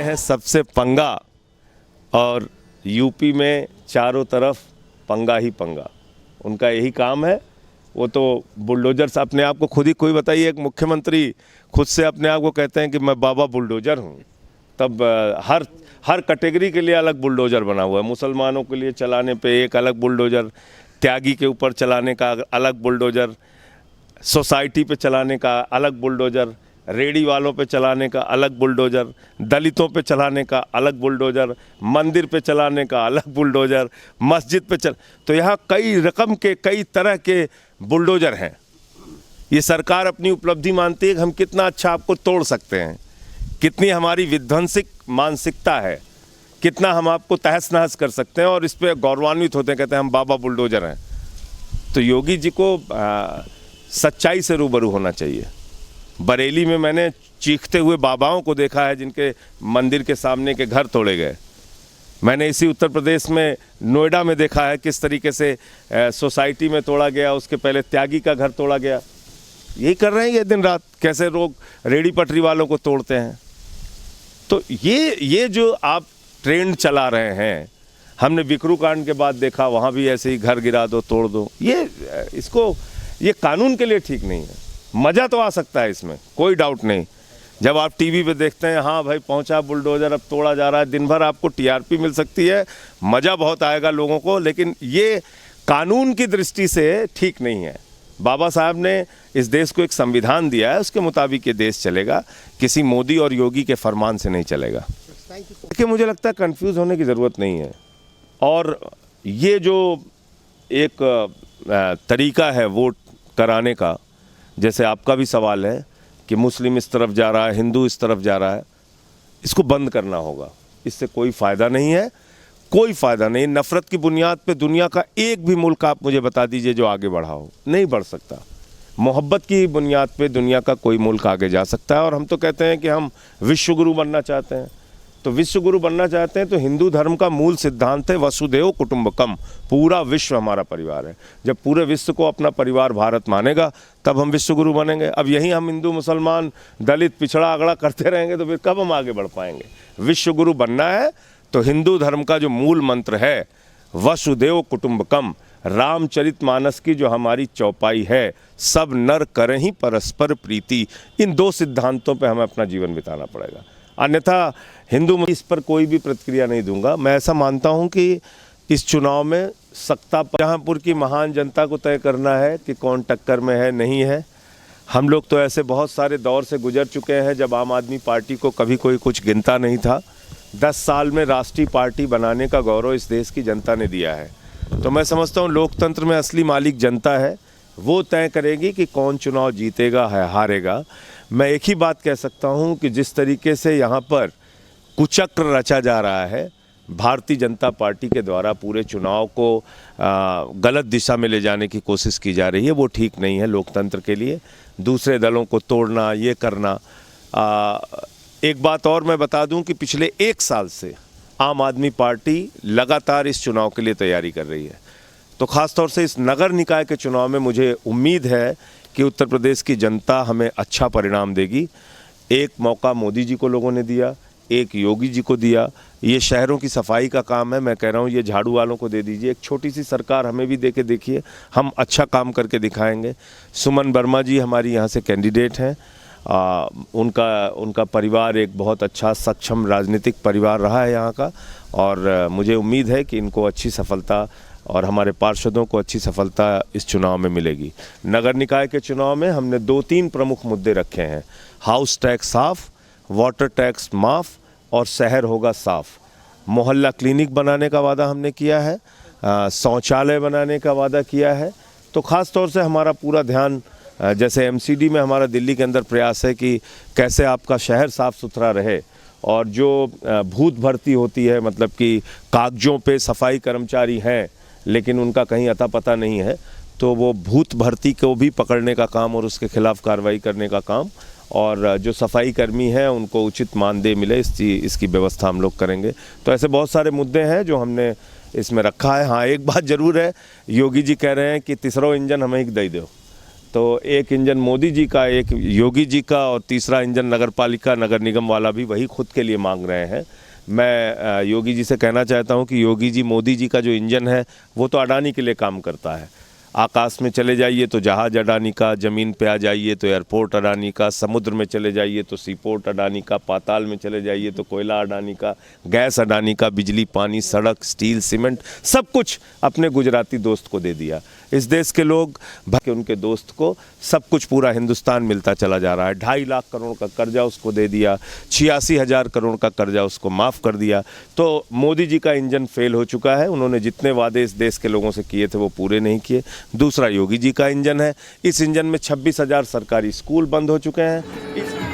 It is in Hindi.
हैं सबसे पंगा, और यूपी में चारों तरफ पंगा ही पंगा, उनका यही काम है। वो तो बुलडोजर से अपने आप को खुद ही, कोई बताइए, एक मुख्यमंत्री खुद से अपने आप को कहते हैं कि मैं बाबा बुलडोजर हूँ, तब हर कैटेगरी के लिए अलग बुलडोजर बना हुआ है। मुसलमानों के लिए चलाने पे एक अलग बुलडोजर, त्यागी के ऊपर चलाने का अलग बुलडोजर, सोसाइटी पे चलाने का अलग बुलडोजर, रेडी वालों पे चलाने का अलग बुलडोजर, दलितों पे चलाने का अलग बुलडोजर, मंदिर पे चलाने का अलग बुलडोजर, मस्जिद पे तो यहाँ कई रकम के, कई तरह के बुलडोजर हैं। ये सरकार अपनी उपलब्धि मानती है कि हम कितना अच्छा आपको तोड़ सकते हैं, कितनी हमारी विध्वंसक मानसिकता है, कितना हम आपको तहस नहस कर सकते हैं, और इस पर गौरवान्वित होते हैं, कहते हैं हम बाबा बुलडोजर हैं। तो योगी जी को सच्चाई से रूबरू होना चाहिए। बरेली में मैंने चीखते हुए बाबाओं को देखा है जिनके मंदिर के सामने के घर तोड़े गए। मैंने इसी उत्तर प्रदेश में नोएडा में देखा है किस तरीके से सोसाइटी में तोड़ा गया, उसके पहले त्यागी का घर तोड़ा गया। यही कर रहे हैं ये दिन रात, कैसे लोग रेडी पटरी वालों को तोड़ते हैं। तो ये जो आप ट्रेंड चला रहे हैं, हमने विकरू कांड के बाद देखा, वहाँ भी ऐसे ही घर गिरा दो, तोड़ दो। ये कानून के लिए ठीक नहीं है। मज़ा तो आ सकता है इसमें, कोई डाउट नहीं। जब आप टीवी पे देखते हैं, हाँ भाई पहुंचा बुलडोजर, अब तोड़ा जा रहा है, दिन भर आपको टीआरपी मिल सकती है, मज़ा बहुत आएगा लोगों को, लेकिन ये कानून की दृष्टि से ठीक नहीं है। बाबा साहब ने इस देश को एक संविधान दिया है, उसके मुताबिक ये देश चलेगा, किसी मोदी और योगी के फरमान से नहीं चलेगा। देखिए, मुझे लगता है कंफ्यूज होने की ज़रूरत नहीं है। और ये जो एक तरीका है वोट कराने का, जैसे आपका भी सवाल है कि मुस्लिम इस तरफ जा रहा है, हिंदू इस तरफ जा रहा है, इसको बंद करना होगा। इससे कोई फ़ायदा नहीं है, कोई फ़ायदा नहीं। नफ़रत की बुनियाद पे दुनिया का एक भी मुल्क आप मुझे बता दीजिए जो आगे बढ़ा हो, नहीं बढ़ सकता। मोहब्बत की बुनियाद पे दुनिया का कोई मुल्क आगे जा सकता है। और हम तो कहते हैं कि हम विश्व गुरु बनना चाहते हैं। तो विश्व गुरु बनना चाहते हैं तो हिंदू धर्म का मूल सिद्धांत है वसुदेव कुटुंबकम, पूरा विश्व हमारा परिवार है। जब पूरे विश्व को अपना परिवार भारत मानेगा तब हम विश्व गुरु बनेंगे। अब यही हम हिंदू मुसलमान दलित पिछड़ा अगड़ा करते रहेंगे तो फिर कब हम आगे बढ़ पाएंगे। विश्व गुरु बनना है तो हिंदू धर्म का जो मूल मंत्र है वसुदेव कुटुंबकम, रामचरितमानस की जो हमारी चौपाई है, सब नर करें ही परस्पर प्रीति, इन दो सिद्धांतों पर हमें अपना जीवन बिताना पड़ेगा। अन्यथा हिंदू इस पर कोई भी प्रतिक्रिया नहीं दूंगा। मैं ऐसा मानता हूं कि इस चुनाव में सत्ता जहांपुर की महान जनता को तय करना है कि कौन टक्कर में है, नहीं है। हम लोग तो ऐसे बहुत सारे दौर से गुजर चुके हैं जब आम आदमी पार्टी को कभी कोई कुछ गिनता नहीं था। 10 साल में राष्ट्रीय पार्टी बनाने का गौरव इस देश की जनता ने दिया है। तो मैं समझता हूँ लोकतंत्र में असली मालिक जनता है, वो तय करेगी कि कौन चुनाव जीतेगा है हारेगा। मैं एक ही बात कह सकता हूँ कि जिस तरीके से यहाँ पर कुचक्र रचा जा रहा है भारतीय जनता पार्टी के द्वारा, पूरे चुनाव को गलत दिशा में ले जाने की कोशिश की जा रही है, वो ठीक नहीं है लोकतंत्र के लिए। दूसरे दलों को तोड़ना, ये करना। एक बात और मैं बता दूं कि पिछले 1 साल से आम आदमी पार्टी लगातार इस चुनाव के लिए तैयारी कर रही है। तो ख़ासतौर से इस नगर निकाय के चुनाव में मुझे उम्मीद है कि उत्तर प्रदेश की जनता हमें अच्छा परिणाम देगी। एक मौका मोदी जी को लोगों ने दिया, एक योगी जी को दिया। ये शहरों की सफाई का काम है, मैं कह रहा हूँ ये झाड़ू वालों को दे दीजिए। एक छोटी सी सरकार हमें भी दे के देखिए, हम अच्छा काम करके दिखाएंगे। सुमन वर्मा जी हमारी यहाँ से कैंडिडेट हैं। उनका परिवार एक बहुत अच्छा सक्षम राजनीतिक परिवार रहा है यहाँ का, और मुझे उम्मीद है कि इनको अच्छी सफलता और हमारे पार्षदों को अच्छी सफलता इस चुनाव में मिलेगी। नगर निकाय के चुनाव में हमने 2-3 प्रमुख मुद्दे रखे हैं। हाउस टैक्स साफ, वाटर टैक्स माफ़ और शहर होगा साफ। मोहल्ला क्लिनिक बनाने का वादा हमने किया है, शौचालय बनाने का वादा किया है। तो ख़ास तौर से हमारा पूरा ध्यान जैसे एमसीडी में हमारा दिल्ली के अंदर प्रयास है कि कैसे आपका शहर साफ़ सुथरा रहे, और जो भूत भर्ती होती है, मतलब कि कागजों पे सफाई कर्मचारी हैं लेकिन उनका कहीं अता पता नहीं है, तो वो भूत भर्ती को भी पकड़ने का काम और उसके खिलाफ कार्रवाई करने का काम, और जो सफाई कर्मी हैं उनको उचित मानदेय मिले, इसकी व्यवस्था हम लोग करेंगे। तो ऐसे बहुत सारे मुद्दे हैं जो हमने इसमें रखा है। हाँ, एक बात ज़रूर है, योगी जी कह रहे हैं कि तीसरा इंजन हमें ही दे दो, तो एक इंजन मोदी जी का, एक योगी जी का, और तीसरा इंजन नगर पालिका नगर निगम वाला भी वही खुद के लिए मांग रहे हैं। मैं योगी जी से कहना चाहता हूं कि योगी जी, मोदी जी का जो इंजन है वो तो अडानी के लिए काम करता है। आकाश में चले जाइए तो जहाज़ अडानी का, ज़मीन पे आ जाइए तो एयरपोर्ट अडानी का, समुद्र में चले जाइए तो सीपोर्ट अडानी का, पाताल में चले जाइए तो कोयला अडानी का, गैस अडानी का, बिजली, पानी, सड़क, स्टील, सीमेंट, सब कुछ अपने गुजराती दोस्त को दे दिया। इस देश के लोग भाई उनके दोस्त को सब कुछ पूरा हिंदुस्तान मिलता चला जा रहा है। 2.5 लाख करोड़ का कर्जा उसको दे दिया, 86,000 करोड़ का कर्जा उसको माफ़ कर दिया। तो मोदी जी का इंजन फेल हो चुका है। उन्होंने जितने वादे इस देश के लोगों से किए थे वो पूरे नहीं किए। दूसरा योगी जी का इंजन है, इस इंजन में 26,000 सरकारी स्कूल बंद हो चुके हैं।